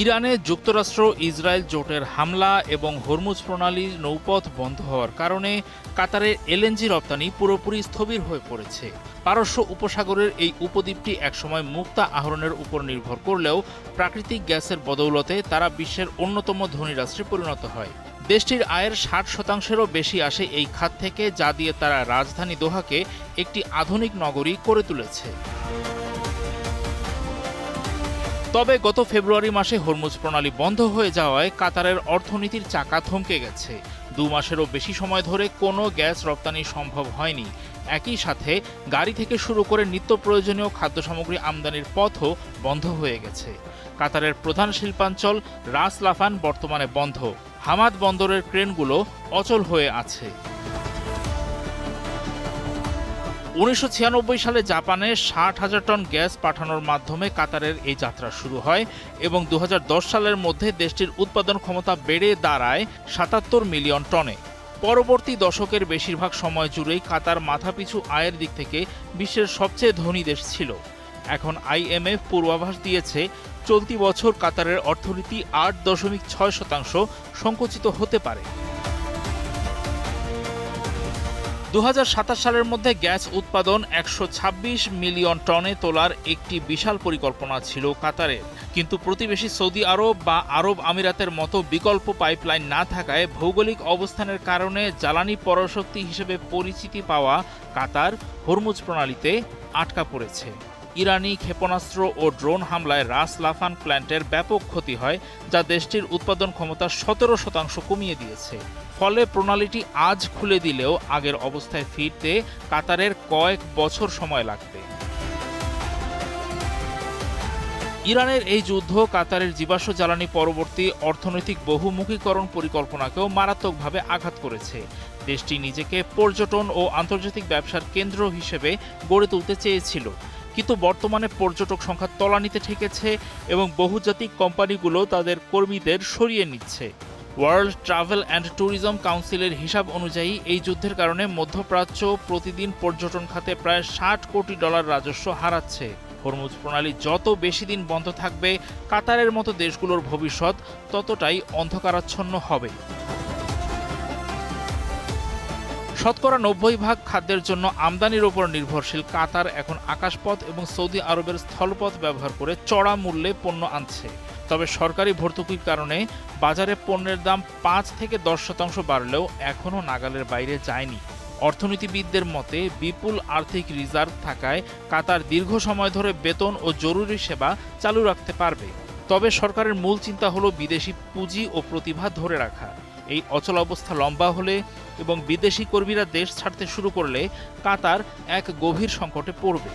ইরানে যুক্তরাষ্ট্র ইসরায়েল জোটের হামলা এবং হরমুজ প্রণালীর নৌপথ বন্ধ হওয়ার কারণে কাতারের এলএনজি রপ্তানি পুরোপুরি স্থবির হয়ে পড়েছে। পারস্য উপসাগরের এই উপদ্বীপটি একসময় মুক্তা আহরণের উপর নির্ভর করলেও প্রাকৃতিক গ্যাসের বদৌলতে তারা বিশ্বের অন্যতম ধনী রাষ্ট্রে পরিণত হয়। দেশটির আয়ের ৬০%-এরও বেশি আসে এই খাত থেকে, যা দিয়ে তারা রাজধানী দোহাকে একটি আধুনিক নগরী করে তুলেছে। তবে গত ফেব্রুয়ারি মাসে হরমুজ প্রণালী বন্ধ হয়ে যাওয়ায় কাতারের অর্থনীতির চাকা থমকে গেছে। ২ মাসেরও বেশি সময় ধরে কোনো গ্যাস রপ্তানি সম্ভব হয়নি। একই সাথে গাড়ি থেকে শুরু করে নিত্য প্রয়োজনীয় খাদ্য সামগ্রী আমদানির পথও বন্ধ হয়ে গেছে। কাতারের প্রধান শিল্পাঞ্চল রাস লাফান বর্তমানে বন্ধ। হামাদ বন্দরের ক্রেনগুলো অচল হয়ে আছে। ১৯৯৬ সালে জাপানে ৬০,০০০ টন গ্যাস পাঠানোর মাধ্যমে কাতারের এই যাত্রা শুরু হয় এবং ২০১০ সালের মধ্যে দেশটির উৎপাদন ক্ষমতা বেড়ে দাঁড়ায় ৭৭ মিলিয়ন টনে। পরবর্তী দশকের বেশিরভাগ সময় জুড়েই কাতার মাথাপিছু আয়ের দিক থেকে বিশ্বের সবচেয়ে ধনী দেশ ছিল। এখন আইএমএফ পূর্বাভাস দিয়েছে চলতি বছর কাতারের অর্থনীতি ৮.৬% সংকুচিত হতে পারে। ২০২৭ সালের মধ্যে গ্যাস উৎপাদন ১২৬ মিলিয়ন টনে তোলার একটি বিশাল পরিকল্পনা ছিল কাতারের, কিন্তু প্রতিবেশী সৌদি আরব বা আরব আমিরাতের মতো বিকল্প পাইপলাইন না থাকায় ভৌগোলিক অবস্থানের কারণে জ্বালানি পরাশক্তি হিসেবে পরিচিতি পাওয়া কাতার হরমুজ প্রণালীতে আটকা পড়েছে। ইরানি ক্ষেপণাস্ত্র ও ড্রোন হামলায় রাস লাফান প্ল্যান্টের ব্যাপক ক্ষতি হয়, যা দেশটির উৎপাদন ক্ষমতা ১৭% কমিয়ে দিয়েছে। ফলে প্রণালীটি আজ খুলে দিলেও আগের অবস্থায় ফিরতে কাতারের কয়েক বছর সময় লাগবে। ইরানের এই যুদ্ধ কাতারের জীবাশ্ম জ্বালানি পরবর্তী অর্থনৈতিক বহুমুখীকরণ পরিকল্পনাকেও মারাত্মকভাবে আঘাত করেছে। দেশটি নিজেকে পর্যটন ও আন্তর্জাতিক ব্যবসার কেন্দ্র হিসেবে গড়ে তুলতে চেয়েছিল, কিন্তু বর্তমানে পর্যটক সংখ্যা তলানিতে ঠেকেছে এবং বহুজাতিক কোম্পানিগুলো তাদের কর্মীদের সরিয়ে নিচ্ছে। ওয়ার্ল্ড ট্রাভেল অ্যান্ড ট্যুরিজম কাউন্সিলের হিসাব অনুযায়ী এই যুদ্ধের কারণে মধ্যপ্রাচ্য প্রতিদিন পর্যটন খাতে প্রায় $৬০ কোটি রাজস্ব হারাচ্ছে। হরমুজ প্রণালী যত বেশি দিন বন্ধ থাকবে, কাতারের মতো দেশগুলোর ভবিষ্যৎ ততটাই অন্ধকারাচ্ছন্ন হবে। শতকরা ৯০% খাদ্যের জন্য আমদানির ওপর নির্ভরশীল কাতার এখন আকাশপথ এবং সৌদি আরবের স্থলপথ ব্যবহার করে চড়া মূল্যে পণ্য আনছে। তবে সরকারি ভর্তুকির কারণে বাজারে পণ্যের দাম ৫ থেকে ১০% বাড়লেও এখনও নাগালের বাইরে যায়নি। অর্থনীতিবিদদের মতে বিপুল আর্থিক রিজার্ভ থাকায় কাতার দীর্ঘ সময় ধরে বেতন ও জরুরি সেবা চালু রাখতে পারবে। তবে সরকারের মূল চিন্তা হলো বিদেশি পুঁজি ও প্রতিভা ধরে রাখা। এই অচলাবস্থা লম্বা হলে এবং বিদেশি কর্মীরা দেশ ছাড়তে শুরু করলে কাতার এক গভীর সংকটে পড়বে।